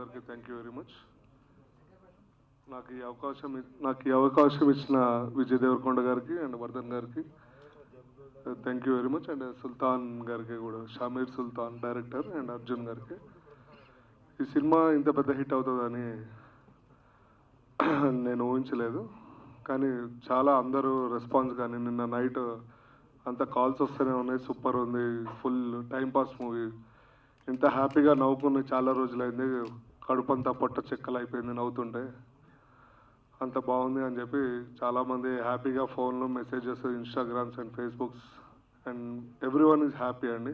అందరికీ thank you very much. నాకు ఈ అవకాశం ఇచ్చిన విజయ్ దేవరకొండ గారికి అండ్ వర్ధన్ గారికి thank you very much. And Sultan గారికి కూడా, షామీర్ సుల్తాన్ డైరెక్టర్, అండ్ అర్జున్ గారికి. ఈ సినిమా ఇంత పెద్ద హిట్ అవుతుందని నేను ఊహించలేదు, కానీ చాలా అందరూ రెస్పాన్స్ కానీ నిన్న నైట్ అంత కాల్స్ వస్తూనే ఉన్నాయి, సూపర్ ఉంది, ఫుల్ టైంపాస్ మూవీ, ఇంత హ్యాపీగా నవ్వుకుని చాలా రోజులైంది, కడుపంతా పొట్ట చెక్కలు అయిపోయింది నవ్వుతుంటే, అంత బాగుంది అని చెప్పి చాలామంది హ్యాపీగా ఫోన్లో messages, Instagrams and Facebooks, and every one is happy అండి.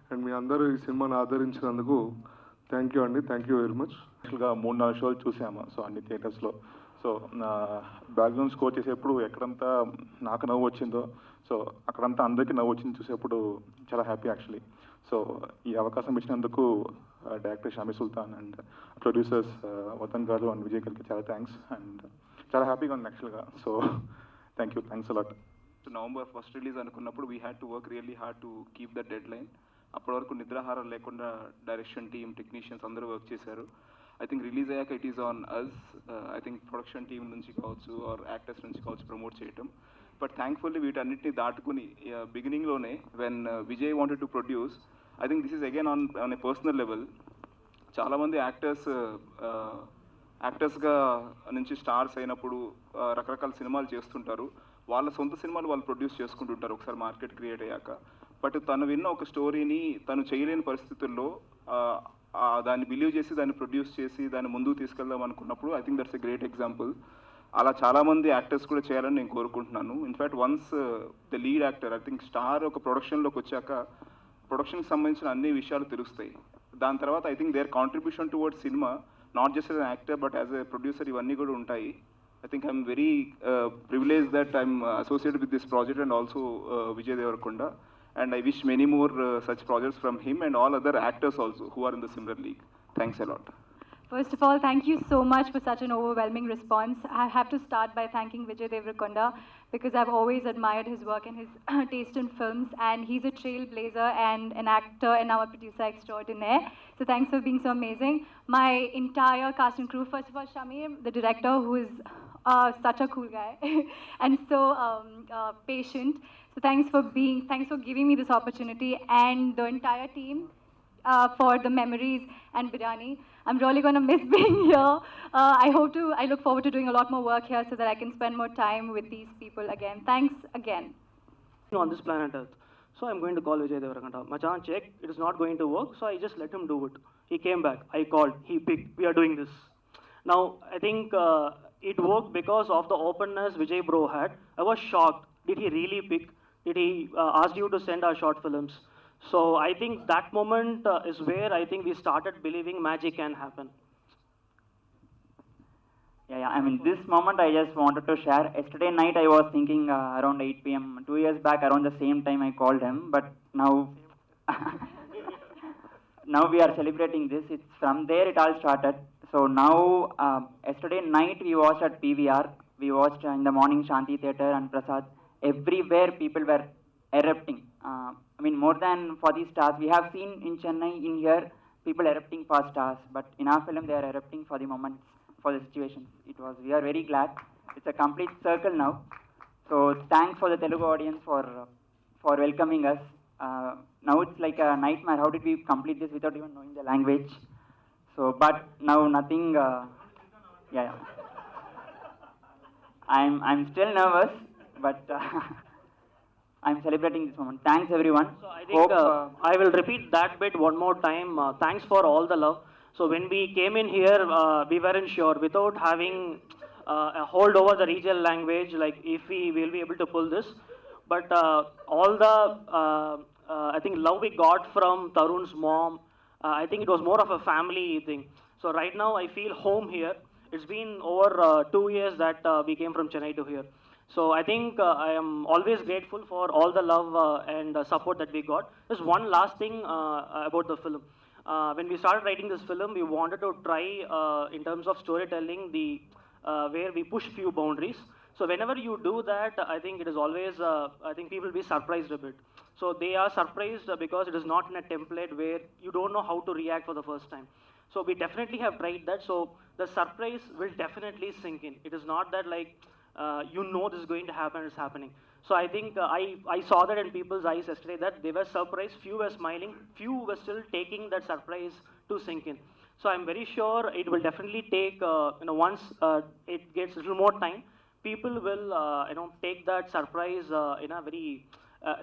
అండ్ మీ అందరూ ఈ సినిమాని ఆదరించినందుకు థ్యాంక్ యూ అండి, థ్యాంక్ యూ వెరీ మచ్. యాక్చువల్గా 3-4 షోలు చూసాము, సో అన్ని థియేటర్స్లో. సో నా బ్యాక్గ్రౌండ్ స్కోర్ చేసేప్పుడు ఎక్కడంతా నాకు నవ్వు వచ్చిందో, సో అక్కడంతా అందరికీ నవ్వు వచ్చింది చూసేప్పుడు చాలా హ్యాపీ యాక్చువల్లీ. సో ఈ అవకాశం ఇచ్చినందుకు director Shami Sultan and producers Vatan గారు అండ్ విజయ్ గారికి చాలా థ్యాంక్స్. అండ్ చాలా హ్యాపీగా ఉంది యాక్చువల్గా. So thanks a lot. November 1st release అనుకున్నప్పుడు we had to work really hard to keep the deadline. అప్పటి వరకు నిద్రాహారం లేకుండా డైరెక్షన్ టీమ్, టెక్నీషియన్స్ అందరూ వర్క్ చేశారు. ఐ థింక్ రిలీజ్ అయ్యాక it is on us, I think production team నుంచి కావచ్చు ఆర్ యాక్టర్స్ నుంచి కావచ్చు ప్రమోట్ చేయటం. బట్ థ్యాంక్ఫుల్లీ వీటన్నిటిని దాటుకుని బిగినింగ్లోనే when Vijay wanted to produce, I think this is again on a personal level. చాలామంది యాక్టర్స్గా నుంచి స్టార్స్ అయినప్పుడు రకరకాల సినిమాలు చేస్తుంటారు, వాళ్ళ సొంత సినిమాలు వాళ్ళు ప్రొడ్యూస్ చేసుకుంటుంటారు ఒకసారి మార్కెట్ క్రియేట్ అయ్యాక. బట్ తను విన్న ఒక స్టోరీని తను చేయలేని పరిస్థితుల్లో దాన్ని బిలీవ్ చేసి దాన్ని ప్రొడ్యూస్ చేసి దాన్ని ముందుకు తీసుకెళ్దాం అనుకున్నప్పుడు I think that's a great example. అలా చాలామంది యాక్టర్స్ కూడా చేయాలని నేను కోరుకుంటున్నాను. In fact once the lead actor, I think star ఒక ప్రొడక్షన్లోకి వచ్చాక ప్రొడక్షన్కి సంబంధించిన అన్ని విషయాలు తెలుస్తాయి. దాని తర్వాత I think there contribution towards cinema, not just as an actor but as a producer, ఇవన్నీ కూడా ఉంటాయి. I think I'm very privileged that I'm associated with this project and also Vijay Devarakonda, and I wish many more such projects from him and all other actors also who are in the similar league. Thanks a lot. First of all, thank you so much for such an overwhelming response. I have to start by thanking Vijay Devarakonda because I've always admired his work and his taste in films, and he's a trailblazer and an actor and now a producer extraordinaire. So thanks for being so amazing. My entire cast and crew, first of all, Shamir, the director, who is such a cool guy and so patient. So thanks for giving me this opportunity, and the entire team for the memories and biryani. I'm really going to miss being here. I look forward to doing a lot more work here so that I can spend more time with these people again. Thanks again. On this planet Earth. So I'm going to call Vijay Devarakonda. Machan, check, it is not going to work, so I just let him do it. He came back, I called, he picked, we are doing this. Now, I think it worked because of the openness Vijay bro had. I was shocked. Did he really pick? Did he ask you to send our short films? So I think that moment is where I think we started believing magic can happen. Yeah. I mean, this moment I just wanted to share. Yesterday night I was thinking around 8 p.m. 2 years back around the same time I called him, but now now we are celebrating this. It's from there it all started. So now yesterday night we watched at PVR. We watched in the morning Shanti Theatre and Prasad. Everywhere people were erupting. I mean, more than for these stars, we have seen in Chennai, in here, people erupting for stars, but in our film they are erupting for the moments, for the situations. We are very glad. It's a complete circle now. So thanks for the Telugu audience for welcoming us. Now it's like a nightmare. How did we complete this without even knowing the language? So, but now nothing. Yeah. I'm still nervous, but I'm celebrating this moment. Thanks everyone. So I think I will repeat that bit one more time. Thanks for all the love. So when we came in here, we weren't sure, without having a hold over the regional language, like if we will be able to pull this. But all the I think love we got from Tarun's mom, I think it was more of a family thing. So right now I feel home here. It's been over 2 years that we came from Chennai to here. So I think I am always grateful for all the love and support that we got. There's one last thing about the film. When we started writing this film, we wanted to try in terms of storytelling where we push few boundaries. So whenever you do that, I think it is always, I think people will be surprised a bit. So they are surprised because it is not in a template where you don't know how to react for the first time. So we definitely have tried that. So the surprise will definitely sink in. It is not that like you know this is going to happen, it's happening. So I think I saw that in people's eyes yesterday that they were surprised, few were smiling, few were still taking that surprise to sink in. So I'm very sure it will definitely take, once it gets a little more time, people will, take that surprise in a very,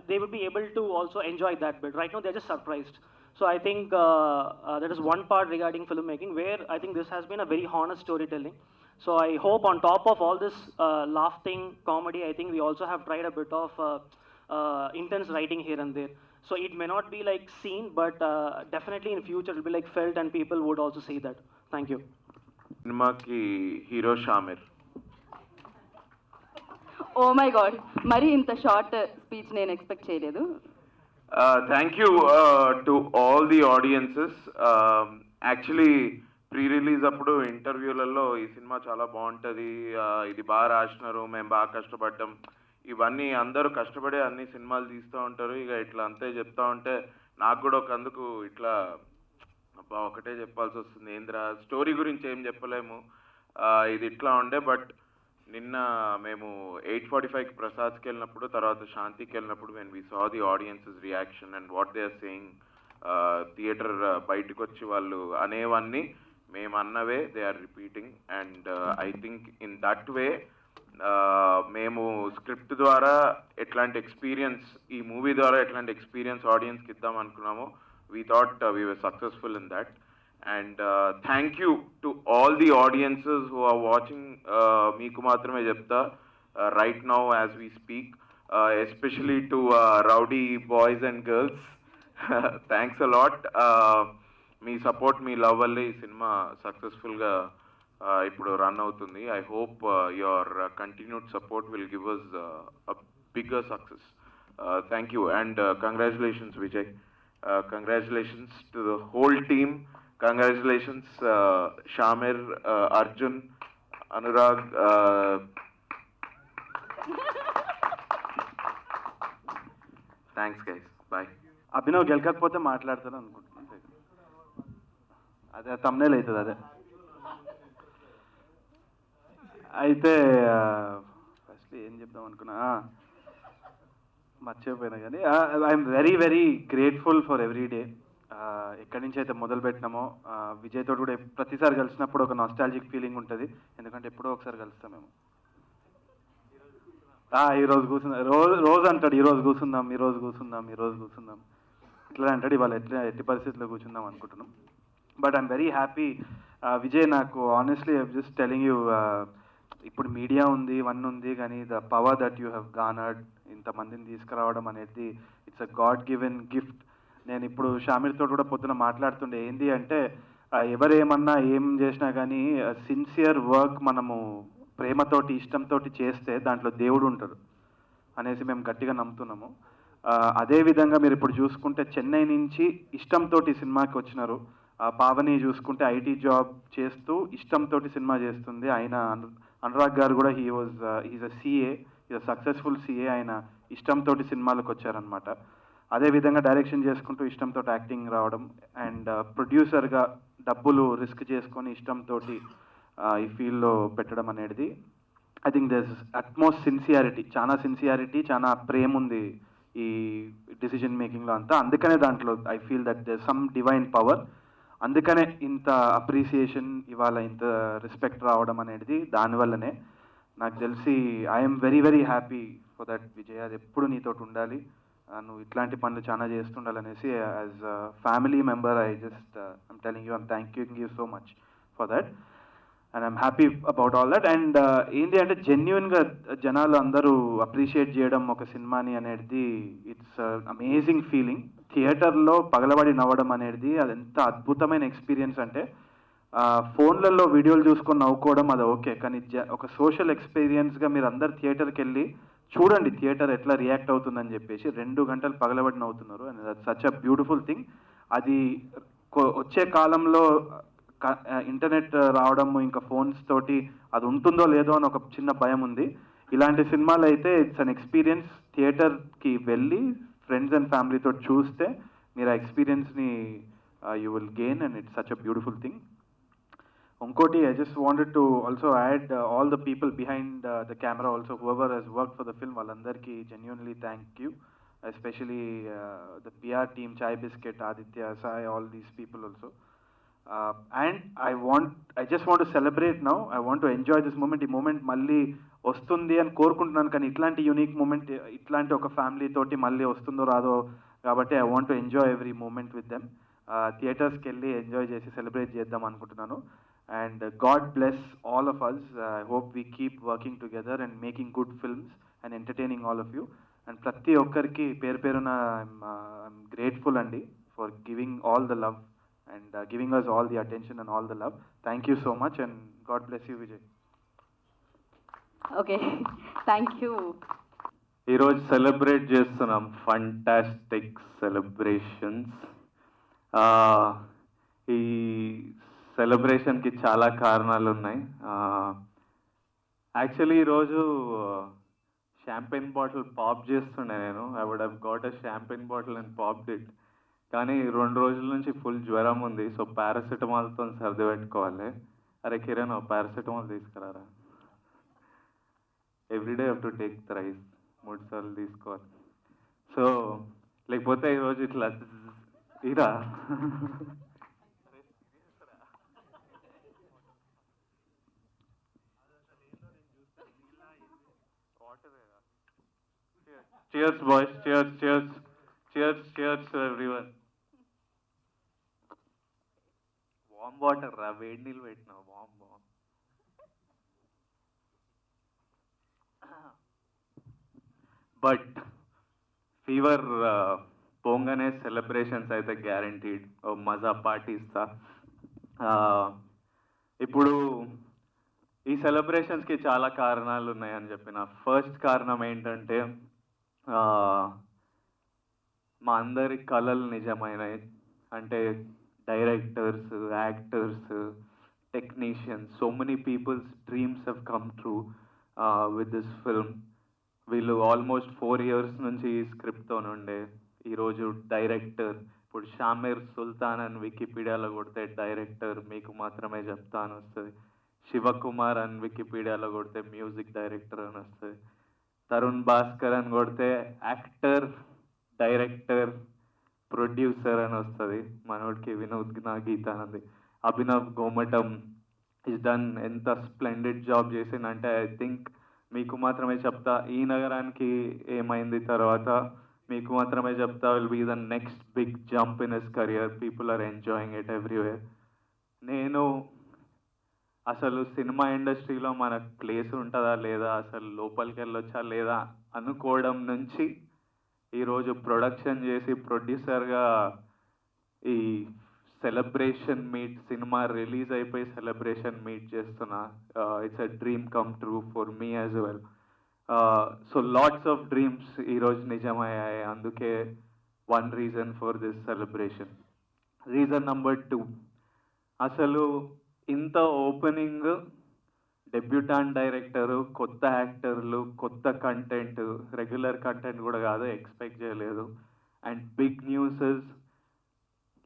they will be able to also enjoy that bit. Right now they're just surprised. So I think that is one part regarding filmmaking where I think this has been a very honest storytelling. So I hope on top of all this laughing comedy, I think we also have tried a bit of intense writing here and there. So it may not be like seen, but definitely in future it will be like felt and people would also see that. Thank you. సినిమాకి hero షామిర్. Oh my God, మరి ఇంత short speech నేను expect చేయలేదు. Thank you to all the audiences. Actually pre release అప్పుడు ఇంటర్వ్యూలలో ఈ cinema చాలా బాగుంటుంది, ఇది బాగా రాసినారు, మేము బాగా కష్టపడ్డాం, ఇవన్నీ అందరూ కష్టపడే అన్ని సినిమాలు తీస్తూ ఉంటారు, ఇక ఇట్లా అంతే చెప్తా ఉంటే నాకు కూడా ఒక అందుకు ఇట్లా అబ్బా ఒకటే చెప్పాల్సి వస్తుంది, ఏంద్రా స్టోరీ గురించి ఏం చెప్పలేము, ఇది ఇట్లా ఉండే. బట్ నిన్న మేము 8:45కి ప్రసాద్కి వెళ్ళినప్పుడు, తర్వాత శాంతికి వెళ్ళినప్పుడు, when we saw the audiences reaction and what they are saying, theatre బయటకు వచ్చి వాళ్ళు అనేవన్నీ మేము అన్నవే they are repeating. And I think in that way మేము స్క్రిప్ట్ ద్వారా ఎట్లాంటి ఎక్స్పీరియన్స్, ఈ మూవీ ద్వారా ఎట్లాంటి ఎక్స్పీరియన్స్ ఆడియన్స్కి ఇద్దాం అనుకున్నామో, we thought we were successful in that. And thank you to all the audiences who are watching. మీకు మాత్రమే చెప్తా, right now as we speak, especially to rowdy boys and girls, thanks a lot. మీ support, మీ love వల్లే ఈ సినిమా సక్సెస్ఫుల్గా ఇప్పుడు రన్ అవుతుంది. I hope your continued support will give us a bigger success. Thank you and congratulations Vijay, congratulations to the whole team, congratulations Shamir, Arjun, Anurag. Thanks guys, bye. Abhinav గెలకపోతే మాట్లాడతాను అనుకుంటున్నాను, అదే తమ్నేల్ అవుతుంది అదే. అయితే ఫస్ట్ ఏం చెప్దాం అనుకున్నా మర్చిపోయినా, కానీ I'm very very grateful for every day. ఎక్కడి నుంచి అయితే మొదలు పెట్టినామో, విజయ్ తోటి కూడా ప్రతిసారి కలిసినప్పుడు ఒక నాస్టాలజిక్ ఫీలింగ్ ఉంటుంది, ఎందుకంటే ఎప్పుడో ఒకసారి కలుస్తాం మేము. ఈరోజు కూర్చుందాం, రోజు అంటాడు ఈరోజు కూర్చుందాం, ఈరోజు కూర్చుందాం, ఈరోజు కూర్చుందాం, ఇట్లా అంటాడు. ఇవాళ ఎట్టి పరిస్థితుల్లో కూర్చుందాం అనుకుంటున్నాం. But I'm very happy Vijay. నాకు honestly I'm just telling you, ఇప్పుడు మీడియా ఉంది, ఇవన్నీ ఉంది, కానీ the power that you have garnered, ఇంతమందిని తీసుకురావడం అనేది it's a God given gift. నేను ఇప్పుడు షామిర్తో కూడా పొద్దున మాట్లాడుతుండే, ఏంది అంటే ఎవరేమన్నా ఏం చేసినా కానీ సిన్సియర్ వర్క్ మనము ప్రేమతోటి ఇష్టంతో చేస్తే దాంట్లో దేవుడు ఉంటాడు అనేసి మేము గట్టిగా నమ్ముతున్నాము. అదేవిధంగా మీరు ఇప్పుడు చూసుకుంటే చెన్నై నుంచి ఇష్టంతో సినిమాకి వచ్చినారు. పావని చూసుకుంటే ఐటీ జాబ్ చేస్తూ ఇష్టంతో సినిమా చేస్తుంది. ఆయన అనురాగ్ గారు కూడా is a CA, is a successful CA. ఆయన ఇష్టంతో సినిమాలకు వచ్చారనమాట. అదేవిధంగా డైరెక్షన్ చేసుకుంటూ ఇష్టంతో యాక్టింగ్ రావడం, అండ్ ప్రొడ్యూసర్గా డబ్బులు రిస్క్ చేసుకొని ఇష్టంతో ఈ ఫీల్డ్లో పెట్టడం అనేది, I think there is utmost sincerity, చాలా సిన్సియారిటీ, చాలా ప్రేమ ఉంది ఈ డిసిజన్ మేకింగ్లో అంతా. అందుకనే దాంట్లో I feel that there some divine power. అందుకనే ఇంత అప్రిసియేషన్ ఇవాళ, ఇంత రెస్పెక్ట్ రావడం అనేది దానివల్లనే. నాకు తెలిసి I'm very very happy for that Vijay. అది ఎప్పుడు నీతోటి ఉండాలి, నువ్వు ఇట్లాంటి పనులు చాలా చేస్తుండాలనేసి as a family member I just I'm telling you, I'm thanking you so much for that. And I'm happy about all that. And ఏంటి అంటే జెన్యున్గా జనాలు అందరూ అప్రిషియేట్ చేయడం ఒక సినిమాని అనేది ఇట్స్ అమేజింగ్ ఫీలింగ్. థియేటర్లో పగలబడి నవ్వడం అనేది అది ఎంత అద్భుతమైన ఎక్స్పీరియన్స్ అంటే, ఫోన్లలో వీడియోలు చూసుకొని నవ్వుకోవడం అది ఓకే, కానీ ఒక సోషల్ ఎక్స్పీరియన్స్గా మీరు అందరు థియేటర్కి వెళ్ళి చూడండి థియేటర్ ఎట్లా రియాక్ట్ అవుతుందని చెప్పేసి 2 గంటలు పగలబడి నవ్వుతున్నారు. And that such a beautiful thing. అది వచ్చే కాలంలో ఇంటర్నెట్ రావడం, ఇంకా ఫోన్స్ తోటి అది ఉంటుందో లేదో అని ఒక చిన్న భయం ఉంది. ఇలాంటి సినిమాలు అయితే ఇట్స్ అన్ ఎక్స్పీరియన్స్. థియేటర్కి వెళ్ళి ఫ్రెండ్స్ అండ్ ఫ్యామిలీతో చూస్తే మీరు ఆ ఎక్స్పీరియన్స్ని you will gain, and it's such a beautiful thing. Onkoti, I just wanted to also add all the people behind the camera, also whoever has worked for the film, Valandarki, genuinely thank you, especially the PR team, Chai Biscuit, Aditya, Sai, all these people also. And I just want to celebrate now. I want to enjoy this moment. ఈ moment మళ్ళీ వస్తుంది అని కోరుకుంటున్నాను, కానీ ఇట్లాంటి unique moment, ఇట్లాంటి ఒక family తోటి మళ్ళీ వస్తుందో రాదో కాబట్టి I want to enjoy every moment with them. థియేటర్స్కి వెళ్ళి ఎంజాయ్ చేసి సెలబ్రేట్ చేద్దాం అనుకుంటున్నాను. And God bless all of us. I hope we keep working together and making good films and entertaining all of you. And ప్రతి ఒక్కరికి పేరు పేరున I'm grateful అండి for giving all the love and giving us all the attention and all the love. Thank you so much, and God bless you, Vijay. Okay, thank you. ఈరోజు celebrate చేస్తున్నాం fantastic celebrations. ఈ సెలబ్రేషన్కి చాలా కారణాలు ఉన్నాయి. Actually ఈరోజు champagne bottle pop చేస్తుండే నేను. I would have got a champagne bottle and popped it. కానీ 2 రోజుల నుంచి ఫుల్ జ్వరం ఉంది, సో పారాసిటమాల్తో సర్ది పెట్టుకోవాలి. అరే కిరణ్, పారాసిటమాల్ తీసుకురారా. Everyday have to take thrice, 3 సార్లు తీసుకోవాలి. సో లేకపోతే ఈరోజు ఇట్లా ఇరా cheers boys, cheers, cheers, cheers, cheers to everyone. Warm water రా, వేడి నీళ్ళు పెట్టినా. వామ్ బట్ ఫీవర్ పోగానే సెలబ్రేషన్స్ అయితే గ్యారంటీడ్. మజా పార్టీ ఇస్తా. ఇప్పుడు ఈ సెలబ్రేషన్స్కి చాలా కారణాలు ఉన్నాయని చెప్పిన. ఫస్ట్ కారణం ఏంటంటే మా అందరి కళలు నిజమైనవి. అంటే directors, actors, technicians, so many people's dreams have come true with this film. వీళ్ళు ఆల్మోస్ట్ 4 years నుంచి ఈ స్క్రిప్ట్తో ఉండే. ఈరోజు డైరెక్టర్, ఇప్పుడు షామీర్ సుల్తాన్ అని వికీపీడియాలో కొడితే డైరెక్టర్, మీకు మాత్రమే చెప్తా అని వస్తుంది. శివకుమార్ అని వికీపీడియాలో కొడితే మ్యూజిక్ డైరెక్టర్ అని వస్తుంది. తరుణ్ భాస్కర్ అని కొడితే యాక్టర్, డైరెక్టర్, ప్రొడ్యూసర్ అని వస్తుంది. మనోడికి వినోద్ గీతానంది. అభినవ్ గోమటం ఇస్ డన్ ఎంత స్ప్లెండెడ్ జాబ్ చేసిందంటే ఐ థింక్ మీకు మాత్రమే చెప్తా, ఈ నగరానికి ఏమైంది తర్వాత మీకు మాత్రమే చెప్తా will be the next big jump in his career. People are enjoying it everywhere. నేను అసలు సినిమా ఇండస్ట్రీలో మనకు ప్లేస్ ఉంటుందా లేదా, అసలు లోపలికి వెళ్ళొచ్చా లేదా అనుకోవడం నుంచి ఈరోజు ప్రొడక్షన్ చేసి ప్రొడ్యూసర్గా ఈ సెలబ్రేషన్ మీట్, సినిమా రిలీజ్ అయిపోయి సెలబ్రేషన్ మీట్ చేస్తున్నా. It's a dream come true for me as well. So lots of dreams ఈరోజు నిజమయ్యాయి. అందుకే one reason for this celebration. Reason number 2, అసలు ఇంత ఓపెనింగ్, డెబ్యూటాంట్ డైరెక్టరు, కొత్త యాక్టర్లు, కొత్త కంటెంట్, రెగ్యులర్ కంటెంట్ కూడా కాదు, ఎక్స్పెక్ట్ చేయలేదు. And big news is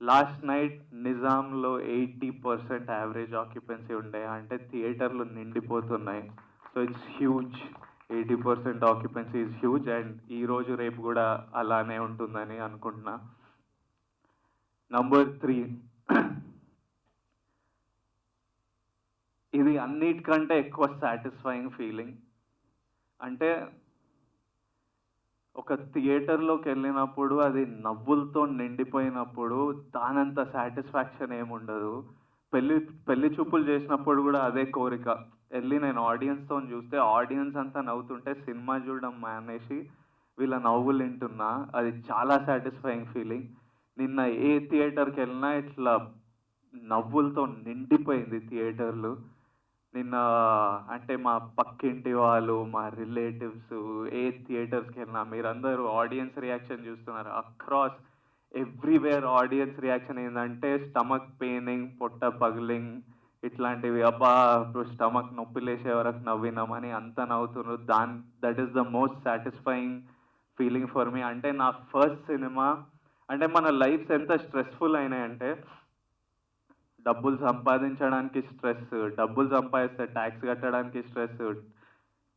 last night నిజాంలో 80% యావరేజ్ ఆక్యుపెన్సీ ఉండే. అంటే థియేటర్లు నిండిపోతున్నాయి. So it's huge. 80% occupancy is huge. And ఈరోజు రేపు కూడా అలానే ఉంటుందని అనుకుంటున్నా. నంబర్ 3, ఇది అన్నిటికంటే ఎక్కువ సాటిస్ఫైయింగ్ ఫీలింగ్. అంటే ఒక థియేటర్లోకి వెళ్ళినప్పుడు అది నవ్వులతో నిండిపోయినప్పుడు దానంత సాటిస్ఫాక్షన్ ఏముండదు. పెళ్లి చూపులు చేసినప్పుడు కూడా అదే కోరిక. వెళ్ళి నేను ఆడియన్స్తో చూస్తే ఆడియన్స్ అంతా నవ్వుతుంటే సినిమా చూడడం మానేసి వీళ్ళ నవ్వులు వింటున్నా. అది చాలా సాటిస్ఫైయింగ్ ఫీలింగ్. నిన్న ఏ థియేటర్కి వెళ్ళినా ఇట్లా నవ్వులతో నిండిపోయింది థియేటర్లు. నిన్న అంటే మా పక్కింటి వాళ్ళు, మా రిలేటివ్స్, ఏ థియేటర్స్కి వెళ్ళినా మీరందరూ ఆడియన్స్ రియాక్షన్ చూస్తున్నారు. అక్రాస్ ఎవ్రీవేర్ ఆడియన్స్ రియాక్షన్ ఏంటంటే స్టమక్ పెయినింగ్, పొట్ట పగిలింగ్, ఇట్లాంటివి. అబ్బా స్టమక్ నొప్పి లేసే వరకు నవ్వినామని అంత నవ్వుతున్నారు. That is the most satisfying feeling for me. అంటే నా ఫస్ట్ సినిమా అంటే మన లైఫ్స్ ఎంత స్ట్రెస్ఫుల్ అయినాయంటే డబ్బులు సంపాదించడానికి స్ట్రెస్, డబ్బులు సంపాదిస్తే ట్యాక్స్ కట్టడానికి stress,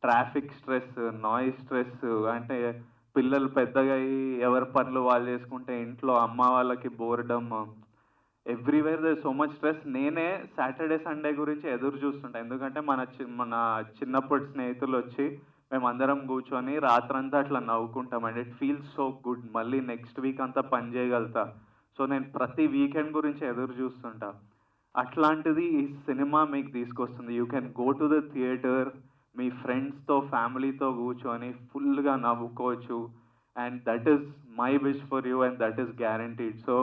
traffic stress, noise stress, అంటే పిల్లలు పెద్దగా అయ్యి ఎవరి పనులు వాళ్ళు చేసుకుంటే ఇంట్లో అమ్మ వాళ్ళకి boredom, everywhere they so much stress. నేనే సాటర్డే సండే గురించి ఎదురు చూస్తుంటా, ఎందుకంటే మన చిన్నప్పటి స్నేహితులు వచ్చి మేమందరం కూర్చొని రాత్రంతా అట్లా నవ్వుకుంటాం and it feels so good. మళ్ళీ నెక్స్ట్ వీక్ అంతా పని చేయగలుగుతా. సో నేను ప్రతి వీకెండ్ గురించి ఎదురు చూస్తుంటా. అట్లాంటిది ఈ సినిమా మీకు తీసుకొస్తుంది. You can go to the theatre, మీ ఫ్రెండ్స్తో ఫ్యామిలీతో కూర్చొని ఫుల్గా నవ్వుకోవచ్చు. And that is my wish for you and that is guaranteed. So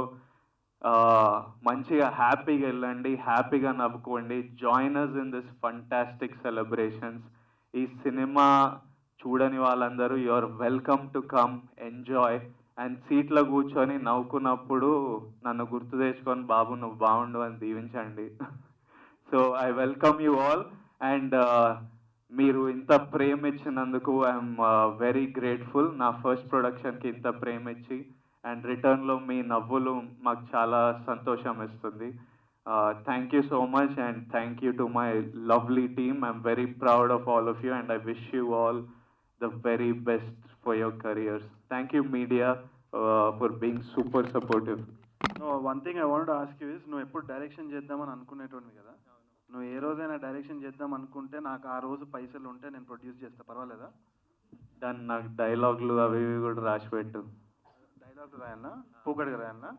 మంచిగా హ్యాపీగా వెళ్ళండి, హ్యాపీగా నవ్వుకోండి. Join us in this fantastic celebrations. ఈ సినిమా చూడని వాళ్ళందరూ you are welcome to come enjoy. And సీట్లో కూర్చొని నవ్వుకున్నప్పుడు నన్ను గుర్తు తెచ్చుకొని బాబు నువ్వు బాగుండు అని దీవించండి. So I welcome you all. And మీరు ఇంత ప్రేమ ఇచ్చినందుకు ఐఎమ్ వెరీ గ్రేట్ఫుల్. నా ఫస్ట్ ప్రొడక్షన్కి ఇంత ప్రేమ ఇచ్చి అండ్ రిటర్న్లో మీ నవ్వులు మాకు చాలా సంతోషం ఇస్తుంది. Thank you so much and thank you to my lovely team. I'm very proud of all of you and I wish you all the very best for your careers. Thank you media for being super supportive. No, one thing I wanted to ask you is, నువ్వు ఎప్పుడు direction చేద్దామని అనుకునేటోనివి కదా, నువ్వు ఏ రోజైనా direction చేద్దాం అనుకుంటే నాకు ఆ రోజు పైసలు ఉంటే నేను ప్రొడ్యూస్ చేస్తా, పర్వాలేదా? దాన్ని నాకు డైలాగులు అవి ఇవి కూడా రాసి పెట్టు. డైలాగ్ రాయన్నా, పూకడికి రాయన్నా?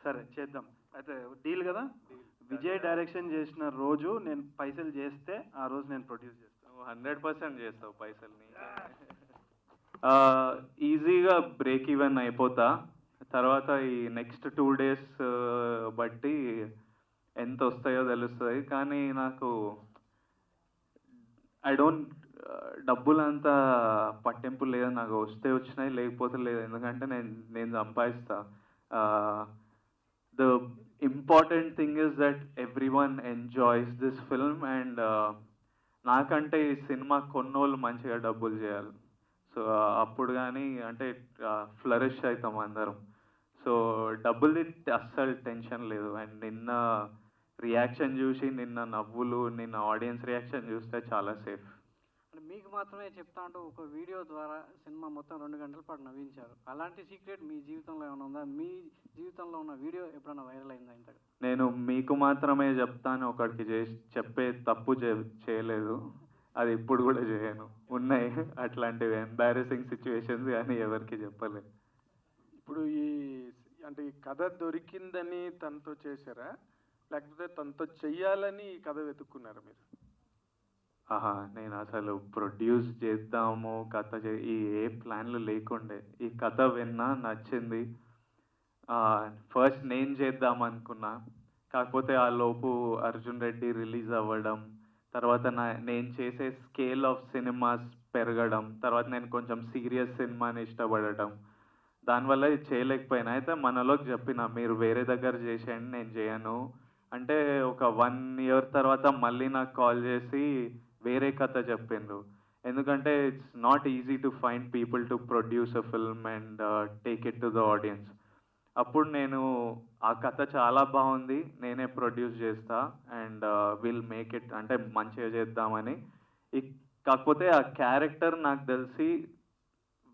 సరే చేద్దాం అయితే, డీల్ కదా. విజయ్ డైరెక్షన్ చేసిన రోజు నేను పైసలు చేస్తే ఆ రోజు నేను ప్రొడ్యూస్ చేస్తాను. 100% చేస్తావు పైసల్ని. ఈజీగా బ్రేక్ ఈవెన్ అయిపోతా. తర్వాత ఈ నెక్స్ట్ 2 days బట్టి ఎంత వస్తాయో తెలుస్తుంది. కానీ నాకు డబ్బులు అంతా పట్టింపు లేదు. నాకు వస్తే వచ్చినాయి, లేకపోతే లేదు. ఎందుకంటే నేను సంపాదిస్తా. The important thing is that every one enjoys this film. And నాకంటే ఈ సినిమా కొన్నోళ్ళు మంచిగా డబ్బులు చేయాలి. సో అప్పుడు కానీ అంటే ఫ్లరిష్ అవుతాం అందరం. సో డబ్బులది అస్సలు టెన్షన్ లేదు. అండ్ నిన్న రియాక్షన్ చూసి, నిన్న నవ్వులు, నిన్న ఆడియన్స్ రియాక్షన్ చూస్తే చాలా సేఫ్. అంటే మీకు మాత్రమే చెప్తా అంటూ ఒక వీడియో ద్వారా సినిమా మొత్తం 2 గంటల పాటు నవ్వించారు. అలాంటి సీక్రెట్ మీ జీవితంలో ఏమైనా ఉందా? మీ జీవితంలో ఉన్న వీడియో ఎప్పుడైనా వైరల్ అయిందా ఇంతగా? నేను మీకు మాత్రమే చెప్తాను ఒకటికి చెప్పే తప్పు చేయలేదు. అది ఇప్పుడు కూడా చేయను. ఉన్నాయి అట్లాంటివి ఎంబారసింగ్ సిచ్యువేషన్స్, కానీ ఎవరికి చెప్పలేదు. ఇప్పుడు అంటే ఈ కథ దొరికిందని తనతో చేశారా, లేకపోతే తనతో చెయ్యాలని ఈ కథ వెతుక్కున్నారా మీరు? నేను అసలు ప్రొడ్యూస్ చేద్దాము ఈ ఏ ప్లాన్లు లేకుండే. ఈ కథ విన్నా, నచ్చింది. ఫస్ట్ నేను చేద్దాం అనుకున్నా. కాకపోతే ఆ లోపు అర్జున్ రెడ్డి రిలీజ్ అవ్వడం, తర్వాత నేను చేసే స్కేల్ ఆఫ్ సినిమాస్ పెరగడం, తర్వాత నేను కొంచెం సీరియస్ సినిమాని ఇష్టపడటం, దానివల్ల ఇది చేయలేకపోయినా. అయితే మనలోకి చెప్పిన మీరు వేరే దగ్గర చేసేయండి, నేను చేయను అంటే ఒక 1 year తర్వాత మళ్ళీ నాకు కాల్ చేసి వేరే కథ చెప్పిండ్రు. ఎందుకంటే it's not easy to find people to produce a film and take it to the audience. అప్పుడు నేను ఆ కథ చాలా బాగుంది, నేనే ప్రొడ్యూస్ చేస్తా అండ్ విల్ మేక్ ఇట్ అంటే మంచిగా చేద్దామని. కాకపోతే ఆ క్యారెక్టర్ నాకు తెలిసి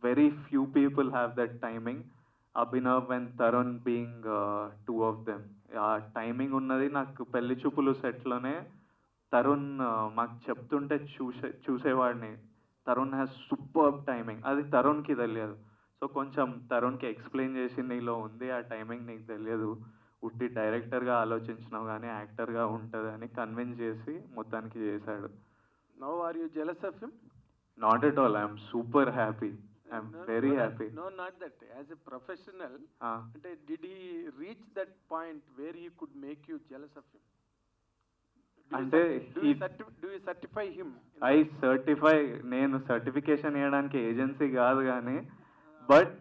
very few people have that timing. Abhinav and Tarun being 2 of them. ఆ టైమింగ్ ఉన్నది. నాకు పెళ్లి చూపులు సెట్లోనే తరుణ్ మాకు చెప్తుంటే చూసేవాడిని. Tarun has super timing. అది తరుణ్కి తెలియదు. సో కొంచెం తరుణ్కి ఎక్స్ప్లెయిన్ చేసి నీలో ఉంది ఆ టైమింగ్, నీకు తెలియదు, ఉట్టి డైరెక్టర్గా ఆలోచించినావు కానీ యాక్టర్గా ఉంటుంది అని కన్విన్స్ చేసి మొత్తానికి చేశాడు. Now are you jealous of him? Not at all. I'm super happy. I'm very happy. No, not that. As a professional అంటే did he reach that point where he could make you jealous of him? అంటే do you certify him? I certify. నేను certification ఇవ్వడానికి agency కాదు కానీ, but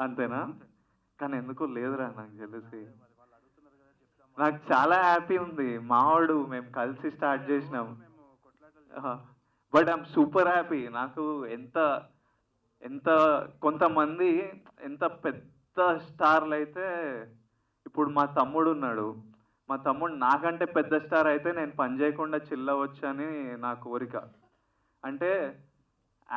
అంతేనా? కానీ ఎందుకో లేదురా నాకు జెలసీ. నాకు చాలా హ్యాపీ ఉంది. మావాడు మేము కలిసి స్టార్ట్ చేసినాం. But I'm super happy. నాకు ఎంత ఎంత కొంతమంది ఎంత పెద్ద స్టార్లు అయితే, ఇప్పుడు మా తమ్ముడు ఉన్నాడు, మా తమ్ముడు నాకంటే పెద్ద స్టార్ అయితే నేను పని చేయకుండా చిల్లవచ్చు అని నా కోరిక. అంటే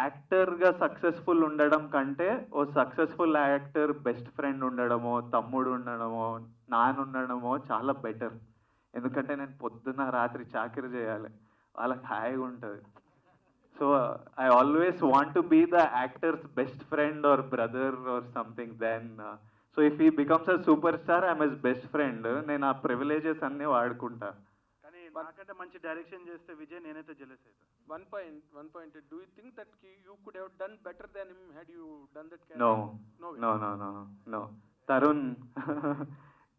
యాక్టర్గా సక్సెస్ఫుల్ ఉండడం కంటే ఓ సక్సెస్ఫుల్ యాక్టర్ బెస్ట్ ఫ్రెండ్ ఉండడమో, తమ్ముడు ఉండడమో, నాన్న ఉండడమో చాలా బెటర్. ఎందుకంటే నేను పొద్దున్న రాత్రి చాకరీ చేయాలి, వాళ్ళకి హాయిగా ఉంటుంది. So I always want to be the actor's best friend or brother or something. Then so if he becomes a super star, I'm his best friend. నేను ఆ ప్రివిలేజెస్ అన్నీ వాడుకుంటా. కానీ నాకంటే మంచి డైరెక్షన్ చేస్తే విజయ్ నేనైతే జెలస్ అవుతాను. One point. Do you think that you could have done better than him had you done that character? No No way. No no no no Tarun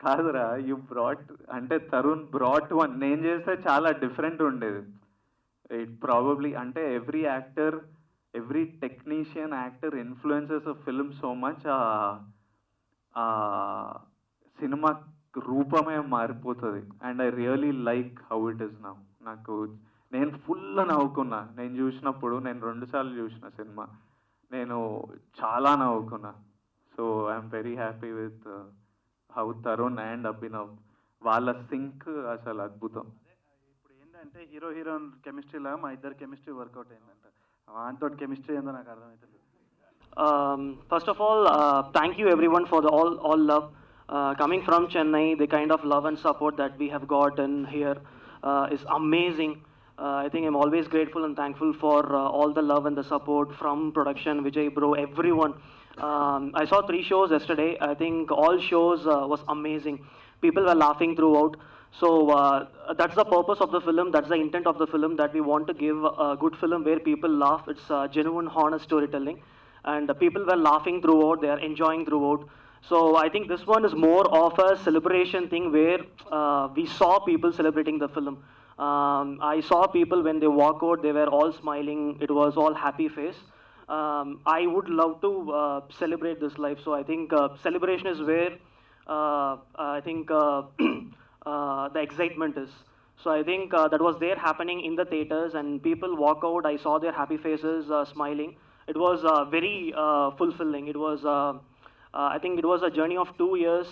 కాదురా, యూ బ్రాట్ అంటే తరుణ్ బ్రాట్ వన్. నేను చేస్తే చాలా different ఉండేది. It probably అంటే every actor, every technician actor influences of film so much. Cinema రూపమే మారిపోతుంది. And I really like how it is now. నాకు నేను ఫుల్ నవ్వుకున్నా నేను చూసినప్పుడు. నేను 2 సార్లు చూసిన సినిమా, నేను చాలా నవ్వుకున్నా. So I'm very happy with how Tarun and Abhinav, వాళ్ళ సింక్ అసలు అద్భుతం. ఇప్పుడు ఏంటంటే హీరో హీరోయిన్ కెమిస్ట్రీలా మా ఇద్దరు కెమిస్ట్రీ వర్కౌట్ అయిందంట. వాంతో కెమిస్ట్రీ ఏందో నాకు అర్థమవుతుంది. First of all, thank you everyone for the all love. Coming from Chennai, the kind of love and support that we have gotten here is amazing. I think I'm always grateful and thankful for all the love and the support from production, Vijay bro, everyone. I saw 3 shows yesterday. I think all shows was amazing. People were laughing throughout. So that's the purpose of the film. That's the intent of the film, that we want to give a good film where people laugh. It's genuine, honest storytelling. And people were laughing throughout. They are enjoying throughout. So I think this one is more of a celebration thing where we saw people celebrating the film. I saw people when they walk out, they were all smiling. It was all happy face. I would love to celebrate this life. So I think celebration is where I think the excitement is. So I think that was there happening in the theaters, and people walk out. I saw their happy faces smiling. It was very fulfilling. It was, I think it was a journey of 2 years.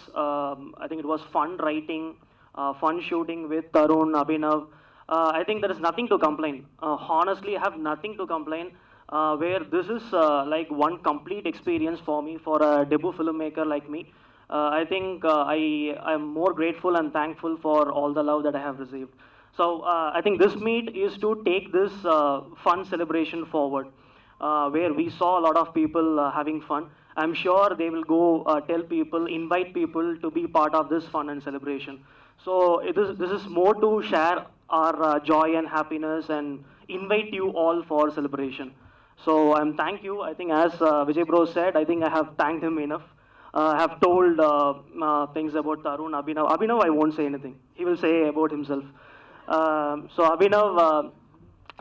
I think it was fun writing, fun shooting with Tarun, Abhinav. I think there is nothing to complain. Honestly, I have nothing to complain. Where this is like one complete experience for me, for a debut filmmaker like me. I think I am more grateful and thankful for all the love that I have received. So I think this meet is to take this fun celebration forward. Where we saw a lot of people having fun. I'm sure they will go tell people, invite people to be part of this fun and celebration. So this is more to share our joy and happiness and invite you all for celebration. So thank you. I think as Vijay bro said, I think I have thanked him enough. I have told things about Tarun, Abhinav. Abhinav, I won't say anything. He will say about himself. So Abhinav,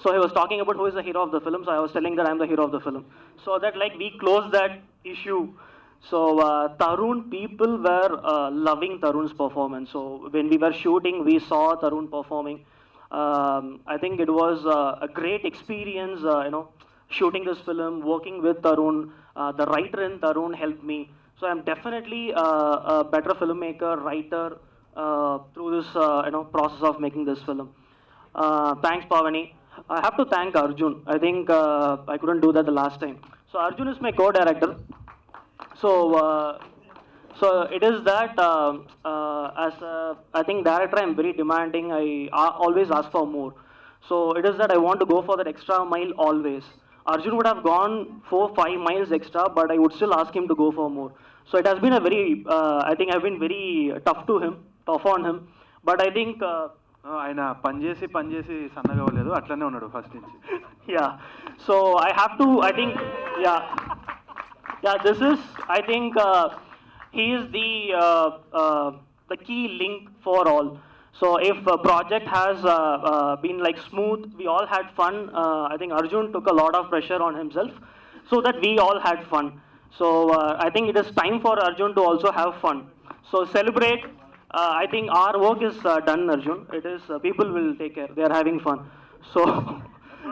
so he was talking about who is the hero of the film. So I was telling that I'm the hero of the film. So that like we closed that issue. So Tarun, people were loving Tarun's performance. So when we were shooting, we saw Tarun performing. I think it was a great experience, shooting this film, working with Tarun. The writer in Tarun helped me. So I'm definitely a better filmmaker, writer through this process of making this film. Thanks, Pavani. I have to thank Arjun. I think I couldn't do that the last time. So Arjun is my co-director. So it is that as I think director, I'm very demanding. I always ask for more. So it is that I want to go for that extra mile always. Arjun would have gone 4-5 miles extra, but I would still ask him to go for more. So it has been a very, I think I've been very tough on him. But I think ఆయన పనిచేసి సన్నగా అవ్వలేదు, అట్లనే ఉన్నాడు first నుంచి. Yeah. So I have to, I think, yeah, this is, I think he is the key link for all. So if a project has been like smooth, we all had fun. I think Arjun took a lot of pressure on himself so that we all had fun. So I think it is time for Arjun to also have fun. So celebrate. I think our work is done, Arjun. It is people will take care. They are having fun. So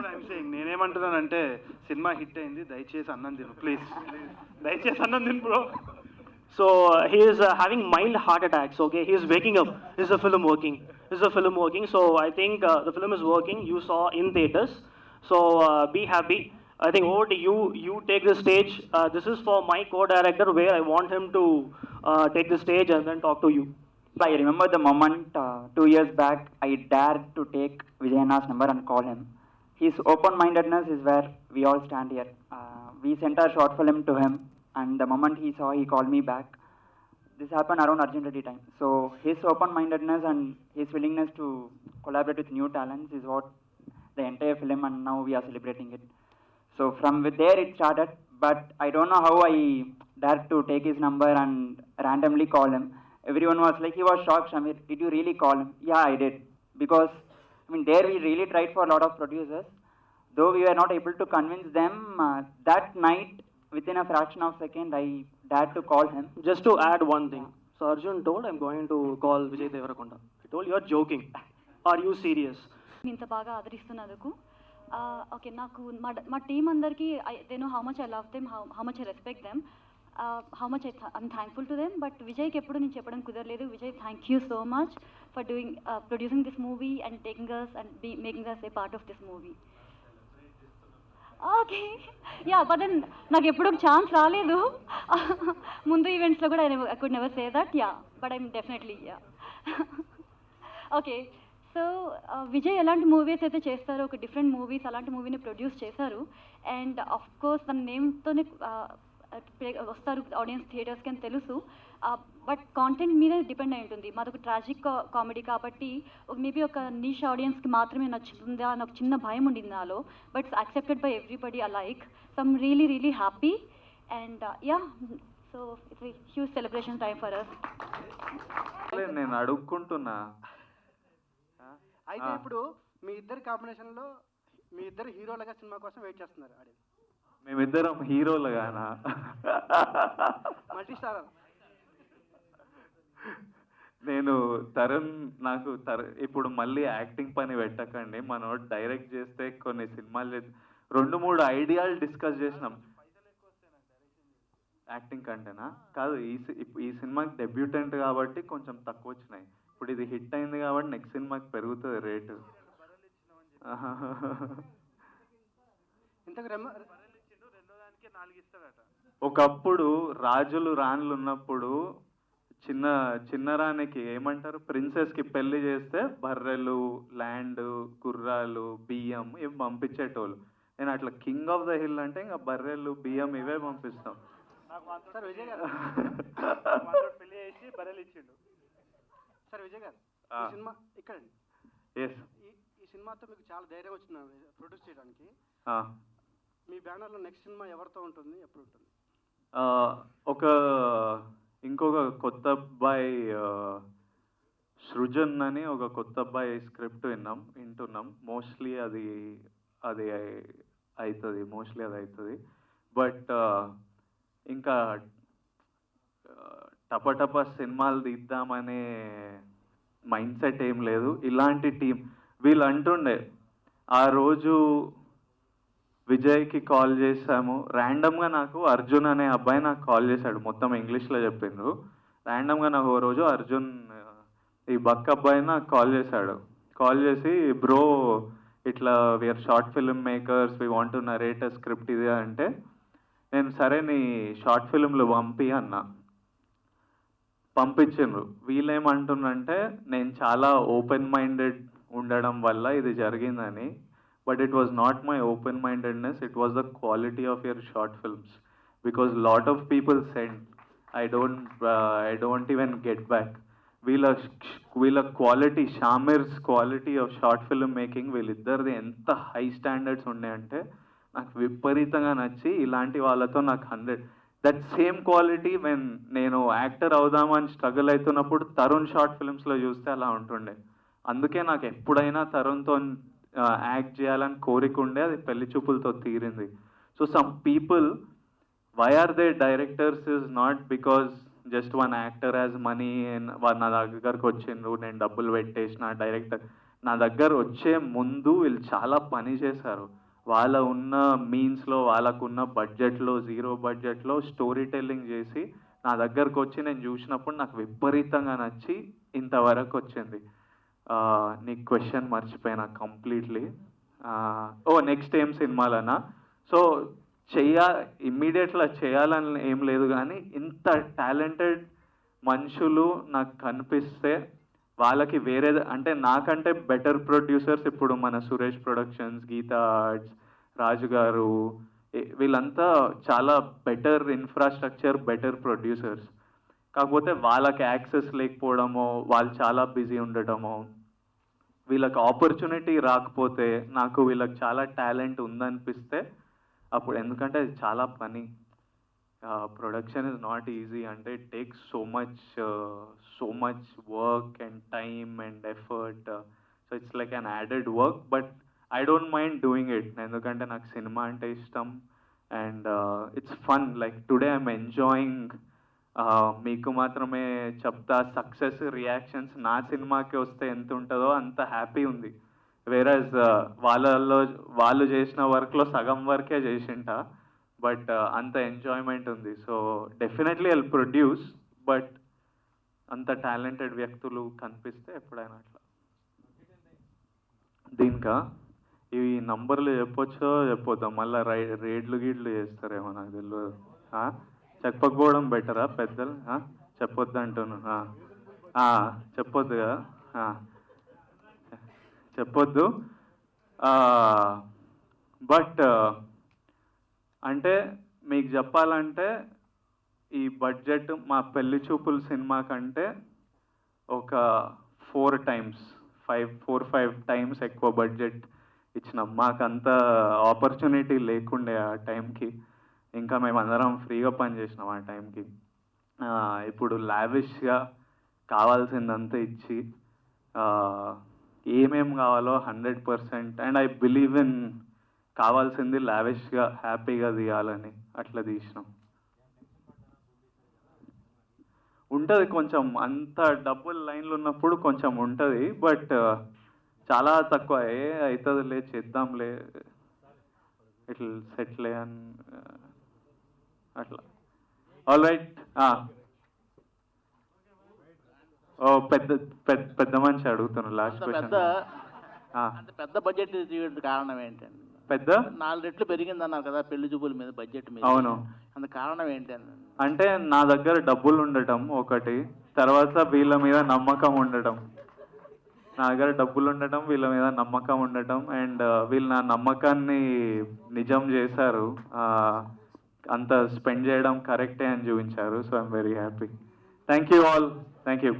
I'm saying నేనేమంటున్నానంటే cinema hit అయింది, దయచేసి అన్నం తిను please, దయచేసి అన్నం తిను bro. So he is having mild heart attacks. Okay, he is waking up. Is the film working? Is the film working? So I think the film is working. You saw in theaters. So be happy. I think over to you. You take the stage. This is for my co-director, where I want him to take the stage and then talk to you. I remember the moment 2 years back, I dared to take Vijayana's number and call him. His open-mindedness is where we all stand here. We sent our short film to him, and the moment he saw, he called me back. This happened around Arjun Reddy time. So his open-mindedness and his willingness to collaborate with new talents is what the entire film, and now we are celebrating it. So from there it started, but I don't know how I dared to take his number and randomly call him. Everyone was like, he was shocked, Shamir, did you really call him? Yeah, I did. Because, I mean, there we really tried for a lot of producers. Though we were not able to convince them, that night, within a fraction of a second, I dared to call him. Just to add one thing. So Arjun told, I'm going to call Vijay Deverakonda. He told, you're joking. Are you serious? ఇంత బాగా ఆదరిస్తున్నందుకు okay నాకు మా team అందరికీ they know how much I love them, how much I respect them, how much I'm thankful to them. But విజయ్కి ఎప్పుడు నేను చెప్పడం కుదరలేదు. Vijay, thank you so much for doing producing this movie and taking us and making us a part of this movie. Okay, yeah, but then నాకు ఎప్పుడు chance రాలేదు. ముందు ఈవెంట్స్లో కూడా I could never say that, yeah, but I'm definitely, yeah. Okay, so Vijay ఎలాంటి movies అయితే చేస్తారో, ఒక డిఫరెంట్ మూవీస్ అలాంటి మూవీని ప్రొడ్యూస్ చేశారు. అండ్ ఆఫ్ కోర్స్ తన నేమ్తోనే వస్తారు ఆడియన్స్ థియేటర్స్కి అని తెలుసు. బట్ కాంటెంట్ మీదే డిపెండ్ అయి ఉంటుంది. మాదొక ట్రాజిక్ కామెడీ కాబట్టి మేబీ ఒక నీష్ ఆడియన్స్కి మాత్రమే నచ్చుతుందా అని ఒక చిన్న భయం ఉండింది నాలో. But it's accepted by everybody alike. So I'm really really happy and yeah, so it's huge celebration time for us. నేను అడుక్కుంటున్నా. అయితే ఇప్పుడు మీ ఇద్దరి కాంబినేషన్లో మీ ఇద్దరు హీరోలుగా సినిమా కోసం వెయిట్ చేస్తున్నారు ఆడియన్స్. మేమిద్దరం హీరోలుగానా? Multi starrer. నేను తరుణ్, నాకు ఇప్పుడు మళ్ళీ యాక్టింగ్ పని పెట్టకండి. మనోడు డైరెక్ట్ చేస్తే కొన్ని సినిమాలు 2-3 ఐడియాలు డిస్కస్ చేసినాం. యాక్టింగ్ కంటేనా కాదు, ఈ సినిమాకి డెబ్యూటెంట్ కాబట్టి కొంచెం తక్కువ వచ్చినాయి. ఇప్పుడు ఇది హిట్ అయింది కాబట్టి నెక్స్ట్ సినిమాకి పెరుగుతుంది రేటు. ఒకప్పుడు రాజులు రాణులు ఉన్నప్పుడు చిన్న రాణికి ఏమంటారు, ప్రిన్సెస్కి పెళ్లి చేస్తే బర్రెలు, ల్యాండ్, గుర్రాలు, బియ్యం ఇవి పంపించేటోళ్ళు. నేను అట్లా కింగ్ ఆఫ్ ద హిల్ అంటే ఇంకా బర్రెలు, బియ్యం ఇవే పంపిస్తాం. సార్ విజయ్ గారు పెళ్లి చేసి బర్రెలు ఇచ్చిండు. సార్ విజయ్ గారు, ఈ సినిమా ఇక్కడండి. ఈ సినిమాతో మీకు చాలా ధైర్యం వచ్చింది ప్రొడ్యూస్ చేయడానికి. మీ బ్యానర్లో నెక్స్ట్ సినిమా ఎవరితో ఉంటుంది, ఎప్పుడు ఉంటుంది? ఇంకొక కొత్త అబ్బాయి సృజన్ అని ఒక కొత్త అబ్బాయి స్క్రిప్ట్ వింటున్నాం. మోస్ట్లీ అది అవుతుంది. బట్ ఇంకా టపటప సినిమాలు తీద్దామనే మైండ్ సెట్ ఏం లేదు. ఇలాంటి టీం వీళ్ళు అంటుండే, ఆ రోజు విజయ్కి కాల్ చేశాము. ర్యాండమ్గా నాకు అర్జున్ అనే అబ్బాయి నాకు కాల్ చేశాడు. మొత్తం ఇంగ్లీష్లో చెప్పిండ్రు. ర్యాండమ్గా నాకు ఓ రోజు అర్జున్, ఈ బక్ అబ్బాయి నాకు కాల్ చేశాడు. కాల్ చేసి, బ్రో ఇట్లా we are short film makers, we want to narrate a script ఇది అంటే, నేను సరే నీ షార్ట్ ఫిల్మ్లు పంపి అన్నా. పంపించిండ్రు. వీళ్ళేమంటున్నంటే నేను చాలా ఓపెన్ మైండెడ్ ఉండడం వల్ల ఇది జరిగిందని. But it was not my open-mindedness, it was the quality of your short films. Because lot of people said, I don't even get back. వీళ్ళ quality, Shamir's quality of short film making, వీళ్ళిద్దరిది ఎంత high standards ఉన్నాయంటే నాకు విపరీతంగా నచ్చి, ఇలాంటి వాళ్ళతో నాకు 100. దట్ సేమ్ క్వాలిటీ వెన్ నేను యాక్టర్ అవుదామని స్ట్రగుల్ అవుతున్నప్పుడు తరుణ్ షార్ట్ ఫిల్మ్స్లో చూస్తే అలా ఉంటుండే. అందుకే నాకు ఎప్పుడైనా తరుణ్తో యాక్ట్ చేయాలని కోరిక ఉండే, అది పెళ్లి చూపులతో తీరింది. So some people, why are they directors is not because just one actor has money, నా దగ్గరకు వచ్చిండ్రు, నేను డబ్బులు పెట్టేసిన డైరెక్టర్. నా దగ్గర వచ్చే ముందు వీళ్ళు చాలా పని చేశారు. వాళ్ళ ఉన్న మీన్స్లో, వాళ్ళకున్న బడ్జెట్లో, జీరో బడ్జెట్లో స్టోరీ టెల్లింగ్ చేసి నా దగ్గరకు వచ్చి నేను చూసినప్పుడు నాకు విపరీతంగా నచ్చి ఇంతవరకు వచ్చింది. నీకు క్వశ్చన్ మర్చిపోయినా కంప్లీట్లీ. నెక్స్ట్ ఏం సినిమాలనా? సో ఇమ్మీడియట్గా చేయాలని ఏం లేదు, కానీ ఇంత టాలెంటెడ్ మనుషులు నాకు కనిపిస్తే వాళ్ళకి వేరే అంటే నాకంటే బెటర్ ప్రొడ్యూసర్స్ ఇప్పుడు మన సురేష్ ప్రొడక్షన్స్, గీతా ఆర్ట్స్, రాజు గారు, వీళ్ళంతా చాలా బెటర్ ఇన్ఫ్రాస్ట్రక్చర్, బెటర్ ప్రొడ్యూసర్స్. కాకపోతే వాళ్ళకి యాక్సెస్ లేకపోవడమో, వాళ్ళు చాలా బిజీ ఉండటమో, వీళ్ళకి ఆపర్చునిటీ రాకపోతే, నాకు వీళ్ళకి చాలా టాలెంట్ ఉందనిపిస్తే అప్పుడు, ఎందుకంటే అది చాలా పని. ప్రొడక్షన్ ఇస్ నాట్ ఈజీ, అంటే it takes so much work and time and effort. So it's like an added work, but I don't mind doing it, ఎందుకంటే నాకు సినిమా అంటే ఇష్టం and it's fun. Like today I'm enjoying. మీకు మాత్రమే చెప్తా, success reactions నా సినిమాకి వస్తే ఎంత ఉంటుందో అంత హ్యాపీ ఉంది. వేరేజ్ వాళ్ళు చేసిన వర్క్లో సగం వర్కే చేసింట, బట్ అంత ఎంజాయ్మెంట్ ఉంది. So definitely I'll produce, but అంత టాలెంటెడ్ వ్యక్తులు కనిపిస్తే ఎప్పుడైనా అట్లా. దీనికా ఇవి నంబర్లు చెప్పొచ్చో చెప్పొద్దా? మళ్ళీ రేడ్లు గీడ్లు చేస్తారేమో, నాకు తెలియదు. చెప్పకపోవడం బెటరా పెద్దలు? చెప్పొద్దు అంటున్నా. చెప్పొద్దు కదా, చెప్పొద్దు. బట్ అంటే మీకు చెప్పాలంటే ఈ బడ్జెట్ మా పెళ్లి చూపులు సినిమా కంటే ఒక 4 times 5 times ఎక్కువ బడ్జెట్ ఇచ్చినాం. మాకంత ఆపర్చునిటీ లేకుండే ఆ టైంకి, ఇంకా మేమందరం ఫ్రీగా పనిచేసినాం ఆ టైంకి. ఇప్పుడు లావిష్గా కావాల్సిందంతా ఇచ్చి ఏమేం కావాలో 100%, అండ్ ఐ బిలీవ్ ఇన్ కావాల్సింది లావిష్గా హ్యాపీగా తీయాలని అట్లా తీసినాం. ఉంటుంది కొంచెం, అంత డబ్బులు లైన్లు ఉన్నప్పుడు కొంచెం ఉంటుంది, బట్ చాలా తక్కువ. అవుతుందిలే, చేద్దాంలే, ఇట్లా సెట్లే అని అట్లా. All right. పెద్ద మనిషి అడుగుతున్నాను లాస్ట్ క్వశ్చన్. పెద్ద బడ్జెట్ తీయడానికి కారణం ఏంటండి? పెద్ద 4 రెట్లు పెరిగింది అన్నారు కదా పెళ్లి చూపుల మీద బడ్జెట్ మీద. అవును. అందుకు కారణం ఏంటండి? అంటే నా దగ్గర డబ్బులు ఉండటం ఒకటి, తర్వాత వీళ్ళ మీద నమ్మకం ఉండటం. నా దగ్గర డబ్బులు ఉండటం, వీళ్ళ మీద నమ్మకం ఉండటం, అండ్ వీళ్ళు నా నమ్మకాన్ని నిజం చేశారు. అంత స్పెండ్ చేయడం కరెక్టే అని చూపించారు. So I'm very happy. Thank you all. Thank you.